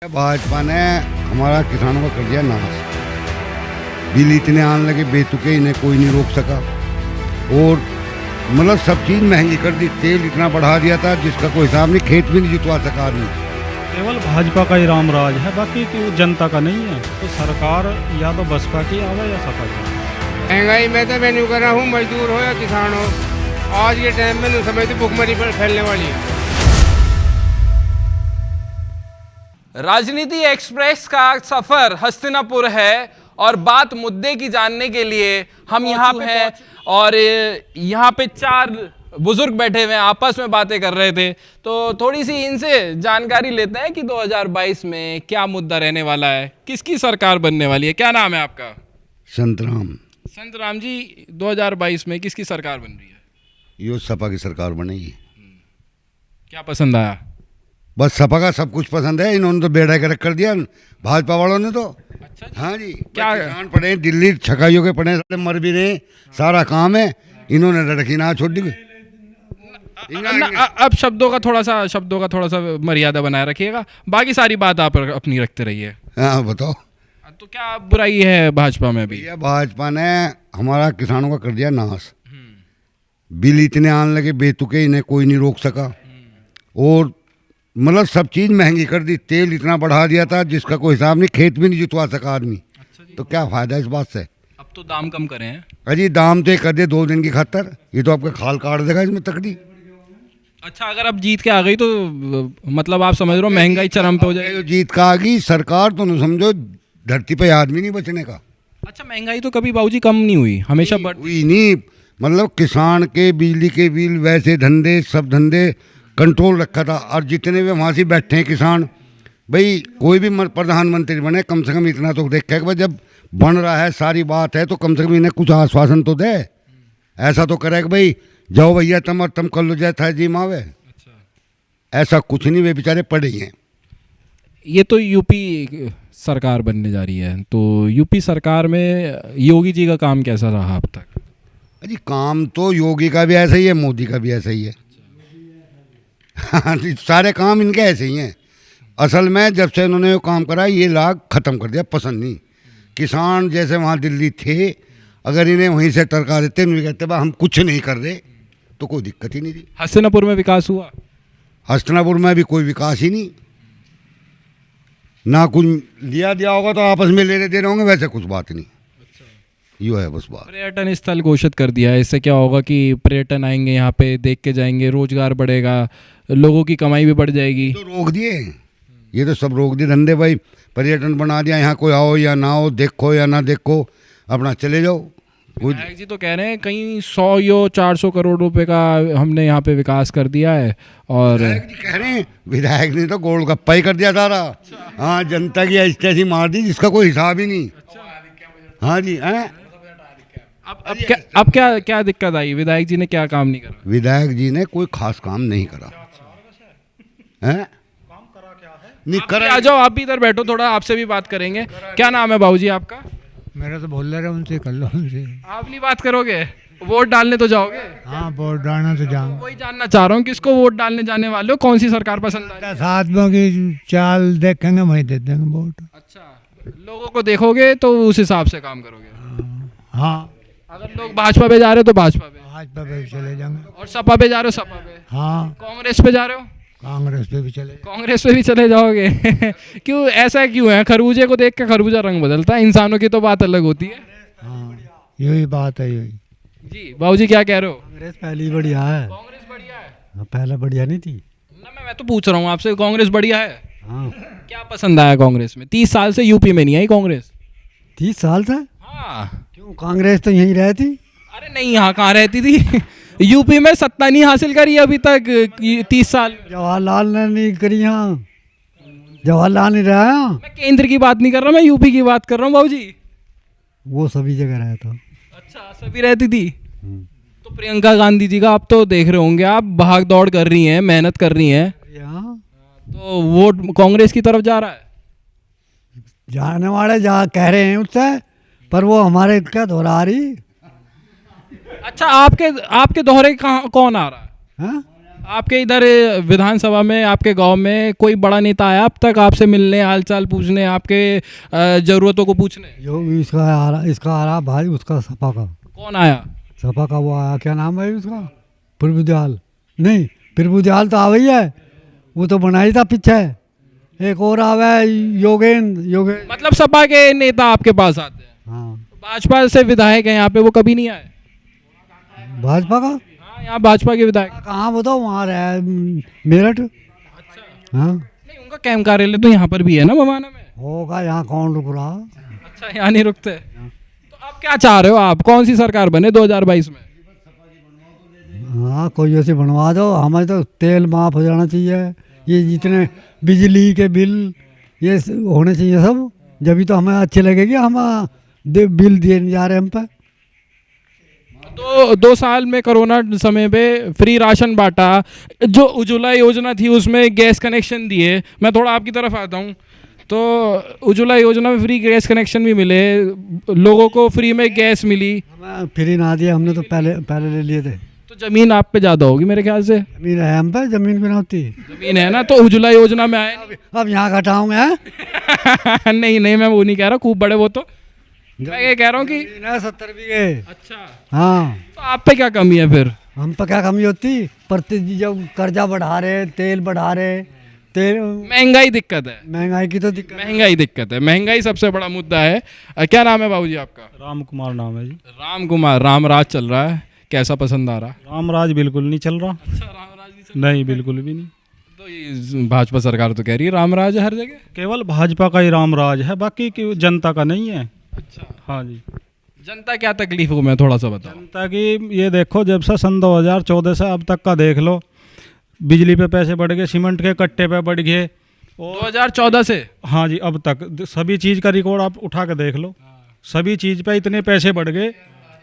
भाजपा ने हमारा किसानों को कर दिया नाश। बिल इतने आने लगे बेतुके, इन्हें कोई नहीं रोक सका। और मतलब सब चीज़ महंगी कर दी। तेल इतना बढ़ा दिया था जिसका कोई हिसाब नहीं, खेत भी नहीं जुतवा सका आदमी। केवल भाजपा का ही राम राज है, बाकी तो जनता का नहीं है। तो सरकार या तो बसपा की आवे या सपा की। महंगाई में तो मैं नहीं कर रहा हूँ, मजदूर हो या किसान हो, आज के टाइम में नहीं समझते भुखमरी पर फैलने वाली है। राजनीति एक्सप्रेस का सफर हस्तिनापुर है और बात मुद्दे की जानने के लिए हम यहाँ पे हैं और यहाँ पे चार बुजुर्ग बैठे हुए हैं, आपस में बातें कर रहे थे। तो थोड़ी सी इनसे जानकारी लेते हैं कि 2022 में क्या मुद्दा रहने वाला है, किसकी सरकार बनने वाली है। क्या नाम है आपका? संतराम। संत राम जी, 2022 में किसकी सरकार बन रही है? यो सपा की सरकार बनेगी। क्या पसंद आया? बस सपा का सब कुछ पसंद है। इन्होंने तो बेड़ा गर्क कर दिया भाजपा वालों ने तो। अच्छा जी। हाँ जी, क्या किसान पड़े दिल्ली छकाइयों के पड़े, मर भी रहे, सारा काम है। इन्होंने लड़की ना छोड़ दी। अब शब्दों का थोड़ा सा मर्यादा बनाए रखिएगा, बाकी सारी बात आप अपनी रखते रहिए। हाँ बताओ। तो क्या बुराई है भाजपा में अभी? भैया भाजपा ने हमारा किसानों का कर दिया नाश। बिल इतने आने लगे बेतुके, इन्हें कोई नहीं रोक सका। और मतलब सब चीज़ महंगी कर दी। तेल इतना बढ़ा दिया था जिसका कोई हिसाब नहीं, खेत भी नहीं जुतवा सका आदमी। तो क्या फ़ायदा इस बात से? अब तो दाम कम करे हैं। अजी दाम तो ये कर दे 2 दिन की खातर, ये तो आपका खाल काट देगा इसमें तकड़ी। अच्छा, अगर अब जीत के आ गई तो मतलब आप समझ रहे हो महंगाई चरम पे हो जाएगी। जो जीत का आ गई सरकार तो न समझो धरती पे आदमी नहीं बचने का। अच्छा, महंगाई तो कभी बाबूजी कम नहीं हुई, हमेशा बढ़। हुई नहीं। मतलब किसान के बिजली के बिल, वैसे धंधे, सब धंधे कंट्रोल रखा था। और जितने भी वहाँ से बैठे हैं किसान, भाई कोई भी प्रधानमंत्री बने कम से कम इतना तो देखा कि भाई जब बन रहा है सारी बात है तो कम से कम इन्हें कुछ आश्वासन तो दे। ऐसा तो करे कि भाई जाओ भैया तुम कर लो जाए था जी मावे। ऐसा कुछ नहीं, वे बेचारे पड़े ही हैं। ये तो यूपी सरकार बनने जा रही है, तो यूपी सरकार में योगी जी का काम कैसा रहा अब तक? अजी काम तो योगी का भी ऐसा ही है, मोदी का भी ऐसा ही है। हाँ जी, सारे काम इनके ऐसे ही हैं। असल में जब से इन्होंने वो काम करा ये लाग ख़त्म कर दिया, पसंद नहीं। किसान जैसे वहाँ दिल्ली थे, अगर इन्हें वहीं से टरका देते, इन्हें कहते भाई हम कुछ नहीं कर रहे, तो कोई दिक्कत ही नहीं थी। हस्तिनापुर में विकास हुआ? हस्तिनापुर में भी कोई विकास ही नहीं। ना कुछ दिया होगा तो आपस में ले दे रहे होंगे, वैसे कुछ बात नहीं। यो है बस बात। पर्यटन स्थल घोषित कर दिया है, इससे क्या होगा कि पर्यटन आएंगे यहाँ पे, देख के जाएंगे, रोजगार बढ़ेगा, लोगों की कमाई भी बढ़ जाएगी। तो रोक दिए, ये तो सब रोक दिए धंधे। भाई पर्यटन बना दिया, यहाँ कोई आओ या ना आओ, देखो या ना देखो, अपना चले जाओ। विधायक जी तो कह रहे हैं कहीं 100 या 400 करोड़ रुपए का हमने यहाँ पे विकास कर दिया है। और विधायक जी कह रहे हैं, विधायक ने तो गोलगप्पा ही कर दिया सारा। हाँ, जनता की ऐसी मार दी जिसका कोई हिसाब ही नहीं। हाँ जी। हैं अब क्या दिक्कत आई? विधायक जी ने क्या काम नहीं करा? विधायक जी ने कोई खास काम नहीं करा। हैं नहीं करा। आ जाओ, आप भी इधर बैठो, थोड़ा आपसे भी बात करेंगे। क्या नाम है बाबूजी आपका? मेरा तो बोल रहे उनसे कर लो, उनसे। आप नहीं बात करोगे? वोट डालने तो जाओगे? हाँ, वोट डालना तो जाऊंगा। वही जानना चाह रहा हूँ, किसको वोट डालने जाने वाले हो, कौन सी सरकार पसंद आ रही है? 10 आदमियों की चाल देखेंगे, वही दे देंगे वोट। अच्छा, लोगों को देखोगे तो उस हिसाब से काम करोगे। हाँ, अगर लोग भाजपा पे जा रहे हो तो भाजपा पे, भाजपा पे भी चले जाएंगे। और सपा पे जा रहे हो सपा पे, हाँ, कांग्रेस पे जा रहे हो कांग्रेस पे भी चले। कांग्रेस पे भी चले जाओगे। क्यों, ऐसा क्यों है? खरबूजे को देख के खरबूजा रंग बदलता है, इंसानों की तो बात अलग होती है। हाँ, यही बात है, यही। जी बाबूजी क्या कह रहे हो? कांग्रेस पहली बढ़िया है। कांग्रेस बढ़िया है? पहले बढ़िया नहीं थी ना, मैं तो पूछ रहा हूँ आपसे, कांग्रेस बढ़िया है? हाँ। क्या पसंद आया कांग्रेस में? 30 साल से यूपी में नहीं आई कांग्रेस। 30 साल था? हाँ। क्यों, कांग्रेस तो यहीं रहती। अरे नहीं, यहाँ कहाँ रहती थी? यूपी में सत्ता नहीं हासिल करी अभी तक 30 साल। जवाहरलाल ने नहीं करी यहाँ, जवाहरलाल नहीं रहा यहाँ। मैं केंद्र की बात नहीं कर रहा, मैं यूपी की बात कर रहा हूँ बाबूजी। वो सभी जगह रहा था। अच्छा, सभी रहती थी। तो प्रियंका गांधी जी का आप तो देख रहे होंगे, आप भाग दौड़ कर रही हैं, मेहनत कर रही हैं, यहाँ तो वोट कांग्रेस की तरफ जा रहा है। जाने वाले जा कह रहे हैं उससे, पर वो हमारे क्या दोहरा रही। अच्छा, आपके दोहरे कहाँ कौन आ रहा है? हाँ, आपके इधर विधानसभा में, आपके गांव में कोई बड़ा नेता आया अब तक आपसे मिलने, हालचाल पूछने, आपके जरूरतों को पूछने? जो इसका आ रहा भाई, उसका सपा का। कौन आया? सपा का वो आया, क्या नाम है उसका, प्रभुदयाल, नहीं प्रभुदयाल तो आवे ही है, वो तो बना ही था पीछे। एक और आवे योगेंद्र। मतलब सपा के नेता आपके पास आते हैं? हाँ। भाजपा से विधायक हैं यहाँ पे, वो कभी नहीं आए? भाजपा का? हाँ, यहाँ भाजपा के विधायक कहाँ, वो तो वहाँ रहे मेरठ। हाँ, नहीं, उनका कैंप कार्यालय तो यहाँ पर भी है ना मवाना में। होगा, यहाँ कौन रुक रहा। अच्छा, यहाँ नहीं रुकते। तो आप क्या चाह रहे हो? आप कौन सी सरकार बने 2022 में? हाँ, कोई ऐसे बनवा दो, हमें तो तेल माफ हो जाना चाहिए, ये जितने बिजली के बिल ये होने चाहिए सब, जब तो हमें अच्छे लगेगी। हम बिल दिए नहीं जा रहे हम पे। तो 2 साल में कोरोना समय पे फ्री राशन बांटा, जो उज्ज्वला योजना थी उसमें गैस कनेक्शन दिए। मैं थोड़ा आपकी तरफ आता हूँ, तो उज्ज्वला योजना में फ्री गैस कनेक्शन भी मिले, लोगों को फ्री में गैस मिली। हमें फ्री ना दिया, हमने तो पहले ले लिए थे। तो जमीन आप पे ज़्यादा होगी मेरे ख्याल से। जमीन है हम पे, जमीन भी ना होती। जमीन है ना, तो उज्ज्वला योजना में आए नहीं। अब यहाँ घटाऊंगे। नहीं नहीं, मैं वो नहीं कह रहा, खूब बड़े वो तो, मैं ये कह रहा हूँ कि 70 बीघे। अच्छा, हाँ, तो आप पे क्या कमी है फिर? हम पे क्या कमी होती, प्रति जब कर्जा बढ़ा रहे, तेल बढ़ा रहे, तेल महंगाई दिक्कत है। महंगाई की तो दिक्कत। महंगाई दिक्कत है, महंगाई सबसे बड़ा मुद्दा है। क्या नाम है बाबूजी आपका? राम कुमार नाम है जी। राम कुमार। राम राज चल रहा है, कैसा पसंद आ रहा? रामराज बिल्कुल नहीं चल रहा। अच्छा, रामराज नहीं, बिल्कुल भी नहीं। तो ये भाजपा सरकार तो कह रही है रामराज है हर जगह। केवल भाजपा का ही रामराज है, बाकी की जनता का नहीं है। अच्छा, हाँ जी। जनता क्या तकलीफ हो, मैं थोड़ा सा बताऊं। जनता की ये देखो, जब से सन 2014 से अब तक का देख लो, बिजली पे पैसे बढ़ गए, सीमेंट के कट्टे पे बढ़ गए, और 2014 से? हाँ जी, अब तक सभी चीज़ का रिकॉर्ड आप उठा के देख लो, सभी चीज़ पे इतने पैसे बढ़ गए,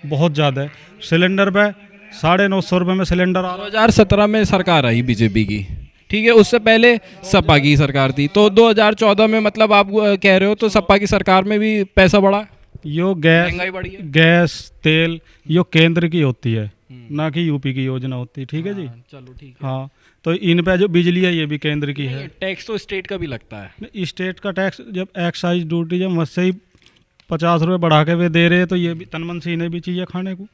बहुत ज़्यादा। सिलेंडर पे 950 रुपये में सिलेंडर आ रहा। 2017 में सरकार आई बीजेपी की, ठीक है, उससे पहले सपा की सरकार थी। तो 2014 में मतलब आप कह रहे हो तो सपा की सरकार में भी पैसा बढ़ा, यो गैस, महंगाई बढ़ी है। गैस तेल यो केंद्र की होती है, ना कि यूपी की योजना होती है। ठीक है जी। चलो ठीक है। हाँ, तो इन पे जो बिजली है ये भी केंद्र की है। टैक्स तो स्टेट का भी लगता है। स्टेट का टैक्स, जब एक्साइज ड्यूटी जब मुझसे ही 50 रुपये बढ़ा के वे दे रहे हैं, तो ये भी तन मन से इन्हें भी चाहिए खाने को,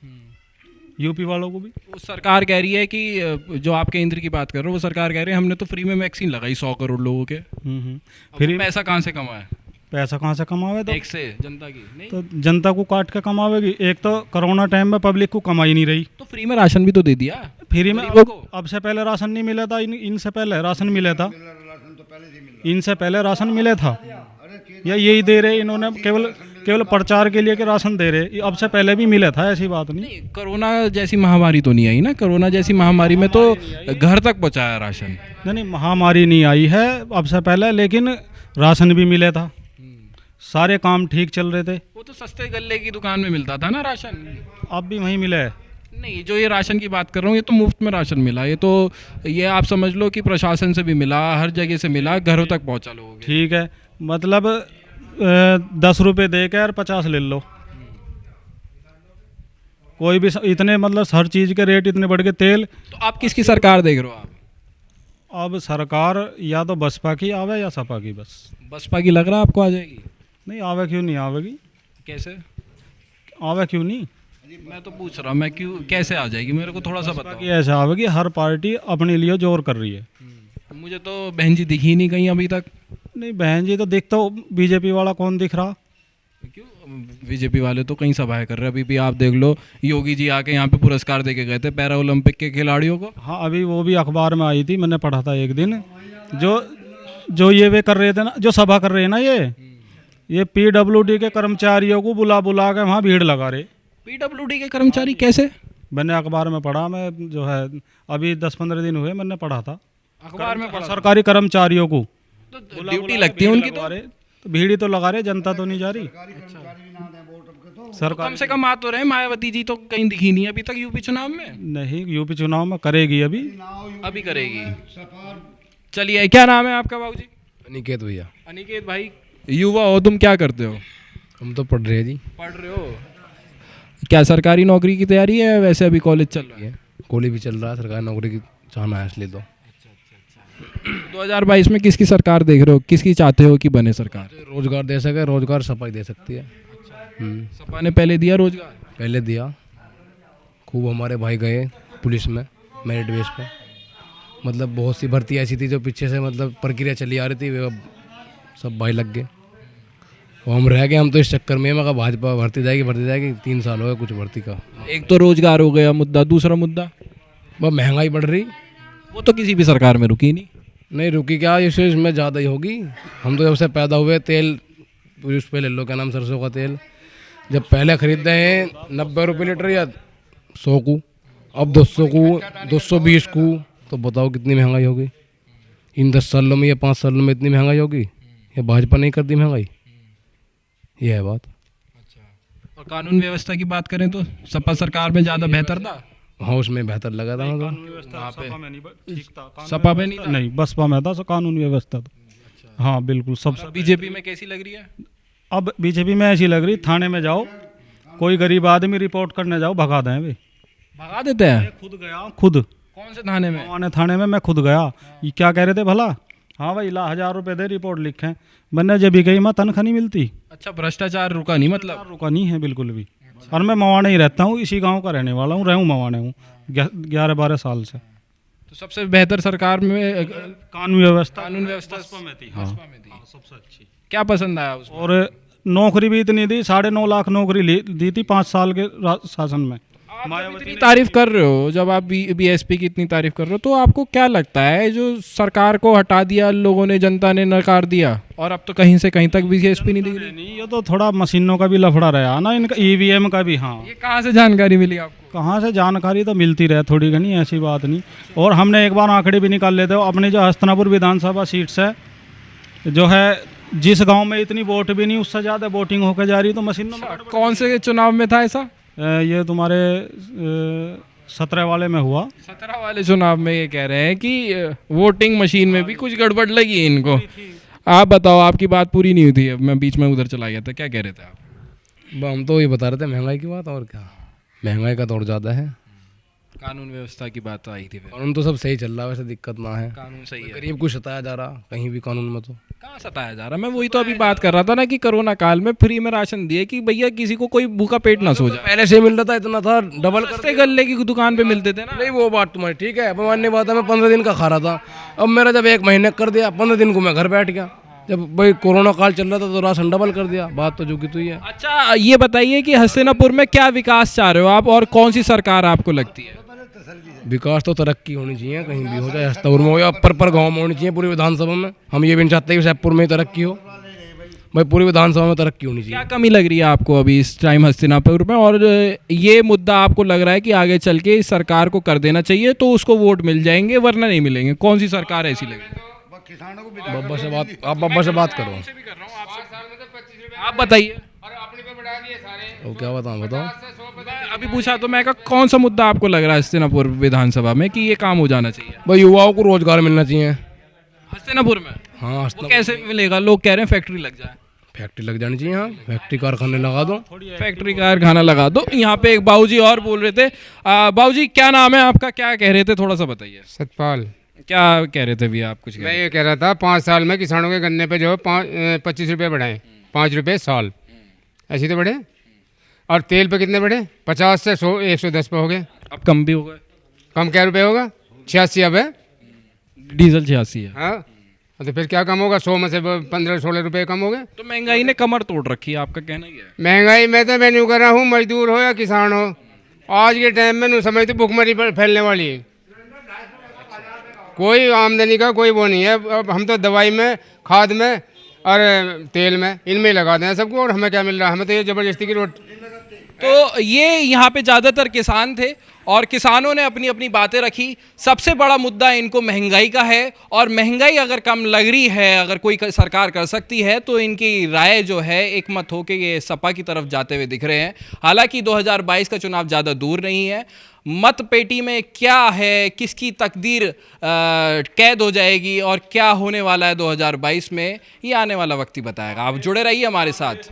यूपी वालों को भी। वो सरकार कह रही है कि जो आप केंद्र की बात कर रहे हो, वो सरकार कह रही है हमने तो फ्री में वैक्सीन लगाई 100 करोड़ लोगों के। फिर पैसा कहाँ से कमाए? पैसा कहाँ से कमावे? तो टैक्स से जनता की नहीं? तो जनता को काट के कमावेगी। एक तो कोरोना टाइम में पब्लिक को कमाई नहीं रही, तो फ्री में राशन भी तो दे दिया फ्री में। गरीबों को। अब से पहले राशन नहीं मिला था, इनसे पहले राशन मिला था, इनसे पहले राशन मिला था, या यही दे रहे इन्होंने, केवल प्रचार के लिए कि राशन दे रहे। अब से पहले भी मिला था, ऐसी बात नहीं। नहीं, कोरोना जैसी महामारी तो नहीं आई ना। कोरोना जैसी महामारी में तो घर तक पहुंचाया राशन। नहीं, महामारी नहीं आई है अब से पहले, लेकिन राशन भी मिला था, सारे काम ठीक चल रहे थे। वो तो सस्ते गल्ले की दुकान में मिलता था ना राशन। अब भी वहीं मिला है। नहीं, जो ये राशन की बात कर रहा हूँ, ये तो मुफ्त में राशन मिला। ये आप समझ लो कि प्रशासन से भी मिला, हर जगह से मिला, घरों तक पहुंचा लोगों के। ठीक है, मतलब 10 रुपये दे के और 50 ले लो, कोई भी इतने, मतलब हर चीज़ के रेट इतने बढ़ गए। तेल। तो आप किसकी सरकार देख रहे हो? आप अब सरकार या तो बसपा की आवे या सपा की। बस बसपा की लग रहा है आपको आ जाएगी? नहीं आवे, क्यों नहीं आवेगी? कैसे आवे क्यों नहीं? मैं तो पूछ रहा हूँ, मैं क्यों, कैसे आ जाएगी, मेरे को थोड़ा सा बताओ। कि ऐसा आवेगी, हर पार्टी अपने लिए जोर कर रही है। मुझे तो बहन जी दिखी नहीं कहीं अभी तक। नहीं, बहन जी तो दिखता हो, बीजेपी वाला कौन दिख रहा? क्यों? बीजेपी वाले तो कई सभाएं कर रहे हैं। अभी भी आप देख लो, योगी जी आके यहाँ पे पुरस्कार देके गए थे पैरा ओलंपिक के खिलाड़ियों को। हाँ, अभी वो भी अखबार में आई थी, मैंने पढ़ा था एक दिन। जो ये वे कर रहे थे ना, जो सभा कर रहे हैं ना, ये PWD के कर्मचारियों को बुला बुला के वहाँ भीड़ लगा रहे। PWD के कर्मचारी कैसे? मैंने अखबार में पढ़ा, मैं जो है अभी 10-15 दिन हुए, मैंने पढ़ा था अखबार में पढ़ा। सरकारी कर्मचारियों को तो ड्यूटी लगती है उनकी, तो भीड़ ही तो लगा रहे, जनता तो नहीं जा रही। कम से कम आ तो रहे। मायावती जी तो कहीं दिखी नहीं अभी तक यूपी चुनाव में। नहीं, यूपी चुनाव में करेगी, अभी करेगी। चलिए, क्या नाम है आपका बाबूजी? अनिकेत भैया। अनिकेत भाई, युवा हो तुम, क्या करते हो? हम तो पढ़ रहे हैं जी। पढ़ रहे हो? क्या सरकारी नौकरी की तैयारी है? वैसे अभी कॉलेज चल रहा है? कॉलेज भी चल रहा है, सरकारी नौकरी की जाना है इसलिए तो। 2022 में किसकी सरकार देख रहे हो, किसकी चाहते हो कि बने सरकार? रोजगार दे सके, रोजगार सपा ही दे सकती है। सपा ने पहले दिया रोजगार? पहले दिया, खूब हमारे भाई गए पुलिस में मेरिट बेस पे। मतलब बहुत सी भर्ती ऐसी थी जो पीछे से मतलब प्रक्रिया चली आ रही थी, वे अब सब भाई लग गए और हम रह गए। हम तो इस चक्कर में मगर भाजपा भर्ती जाएगी 3 साल हो गए कुछ भर्ती का। एक तो रोजगार हो गया मुद्दा, दूसरा मुद्दा वह महंगाई बढ़ रही, वो तो किसी भी सरकार में रुकी नहीं। रुकी क्या, इसमें ज़्यादा ही होगी। हम तो जब से पैदा हुए तेल उस पे ले लो, क्या नाम, सरसों का तेल, जब पहले खरीदते हैं 90 रुपये लीटर या 100 को, अब 200 को, 220 को, तो बताओ कितनी महंगाई होगी। इन 10 सालों में या 5 सालों में इतनी महंगाई होगी, या भाजपा नहीं करती महंगाई, ये है बात। और कानून व्यवस्था की बात करें तो सपा सरकार में ज़्यादा बेहतर था। हाँ उसमें बेहतर लगा था मतलब। सपा में नहीं, बसपा में था कानून व्यवस्था तो। हाँ बिल्कुल सब। बीजेपी में कैसी लग रही है? अब बीजेपी में ऐसी लग रही, थाने में जाओ, कोई गरीब आदमी रिपोर्ट करने जाओ, भगा दें वे, भगा देते हैं। खुद गया, खुद। कौन से थाने में? थाने में मैं खुद गया। ये क्या कह रहे थे भला, हाँ भाई ला 1000 रुपये दे, रिपोर्ट लिखें। मैंने जब भी गई मैं तनख्वाह नहीं मिलती। अच्छा, भ्रष्टाचार रुका नहीं मतलब? रुका नहीं है बिल्कुल भी। और मैं मवाने ही रहता हूँ, इसी गांव का रहने वाला हूँ, रहूँ मवाने हूँ 11-12 साल से। तो सबसे बेहतर सरकार में कानून व्यवस्था बसपा में थी। हाँ। सबसे अच्छी क्या पसंद आया उसमें? और नौकरी भी इतनी दी, 9.5 लाख नौकरी दी थी 5 साल के शासन में। आप इतनी तारीफ कर रहे हो, जब आप बीएसपी की इतनी तारीफ कर रहे हो, तो आपको क्या लगता है जो सरकार को हटा दिया लोगों ने, जनता ने नकार दिया, और अब तो कहीं से कहीं तक बीएसपी नहीं दिख रही? नहीं, ये तो थोड़ा मशीनों का भी लफड़ा रहा ना, इनका ईवीएम का भी। हाँ, ये कहाँ से जानकारी मिली आपको? कहाँ से जानकारी तो मिलती रहे थोड़ी घनी, ऐसी बात नहीं। और हमने एक बार आंकड़े भी निकाल लेते हो, अपने जो हस्तिनापुर विधानसभा सीट्स है जो है, जिस गांव में इतनी वोट भी नहीं उससे ज़्यादा वोटिंग होकर जा रही, तो मशीनों में। कौन से चुनाव में था ऐसा? ये तुम्हारे 17 वाले में हुआ। 17 वाले चुनाव में ये कह रहे हैं कि वोटिंग मशीन में भी कुछ गड़बड़ लगी इनको। आप बताओ, आपकी बात पूरी नहीं हुई थी, मैं बीच में उधर चला गया था, क्या कह रहे थे आप? हम तो ये बता रहे थे महंगाई की बात, और क्या, महंगाई का दौर ज़्यादा है। कानून व्यवस्था की बात तो आई थी। कानून तो सब सही चल रहा है, वैसे दिक्कत ना है। कानून सही है, गरीब को सताया जा रहा कहीं भी कानून में, तो कहाँ सताया जा रहा? मैं वही तो अभी बात कर रहा था ना कि कोरोना काल में फ्री में राशन दिए कि भैया किसी को कोई भूखा पेट ना सो जाए। पहले से मिल रहा था, इतना था, डबल सस्ते गल्ले की दुकान पे मिलते थे ना। नहीं वो बात तुम्हारी ठीक है, अब मानने बात है, मैं 15 दिन का खा रहा था, अब मेरा जब 1 महीने कर दिया, 15 दिन को मैं घर बैठ गया। जब भाई कोरोना काल चल रहा था तो राशन डबल कर दिया, बात तो जो की तो ही है। अच्छा, ये बताइए कि हस्तिनापुर में क्या विकास चाह रहे हो आप, और कौन सी सरकार आपको लगती है? विकास तो तरक्की होनी चाहिए, कहीं भी हो, चाहे हस्तिनापुर में हो या पर गाँव में होनी चाहिए, पूरी विधानसभा में। हम ये भी नहीं चाहते कि सैदपुर में ही तरक्की हो, भाई पूरी विधानसभा में तरक्की होनी चाहिए। क्या कमी लग रही है आपको अभी इस टाइम हस्तिनापुर में, और ये मुद्दा आपको लग रहा है कि आगे चल के इस सरकार को कर देना चाहिए तो उसको वोट मिल जाएंगे, वरना नहीं मिलेंगे? कौन सी सरकार ऐसी लग रही है? बब्बा से बात, आप बब्बा से बात करो, आप बताइए। वो क्या बताऊँ, बताओ। अभी पूछा तो मैं, कौन सा मुद्दा आपको लग रहा है हस्तिनापुर विधानसभा में कि ये काम हो जाना चाहिए? भाई युवाओं को रोजगार मिलना चाहिए हस्तिनापुर में। हाँ, वो कैसे मिलेगा? लोग कह रहे हैं फैक्ट्री लग जाए। फैक्ट्री लग जानी चाहिए, हाँ, फैक्ट्री कारखाने लगा दो, फैक्ट्री कारखाना लगा दो। यहाँ पे एक बाबूजी और बोल रहे थे। बाबूजी क्या नाम है आपका, क्या कह रहे थे, थोड़ा सा बताइए। सतपाल। क्या कह रहे थे भैया आप? कुछ मैं ये कह रहा था 5 साल में किसानों के गन्ने पे जो 25 रुपये बढ़ाएं, 5 रुपये साल, ऐसे तो बढ़े। और तेल पे कितने बढ़े? 50 से 110 पे हो गए। अब कम भी हो गए। कम क्या रुपये होगा? 86 अब है। डीजल 86 है। हाँ, तो फिर क्या कम होगा? 100 में से 15-16 रुपये कम हो गए। तो महंगाई ने कमर तोड़ रखी है, आपका कहना ही है। महंगाई में तो मैं नहीं कर रहा हूँ, मजदूर हो या किसान हो, आज के टाइम में नहीं समझते भुखमरी पर फैलने वाली है। कोई आमदनी का कोई वो नहीं है। अब हम तो दवाई में, खाद में और तेल में, इनमें लगा दें सबको, और हमें क्या मिल रहा है? हमें तो ये ज़बरदस्ती की रोटी। तो ये यहाँ पे ज़्यादातर किसान थे और किसानों ने अपनी अपनी बातें रखी। सबसे बड़ा मुद्दा इनको महंगाई का है, और महंगाई अगर कम लग रही है, अगर कोई सरकार कर सकती है, तो इनकी राय जो है एक मत हो के ये सपा की तरफ जाते हुए दिख रहे हैं। हालांकि 2022 का चुनाव ज़्यादा दूर नहीं है। मत पेटी में क्या है, किसकी तकदीर कैद हो जाएगी और क्या होने वाला है 2022 में, ये आने वाला वक्त ही बताएगा। आप जुड़े रहिए हमारे साथ।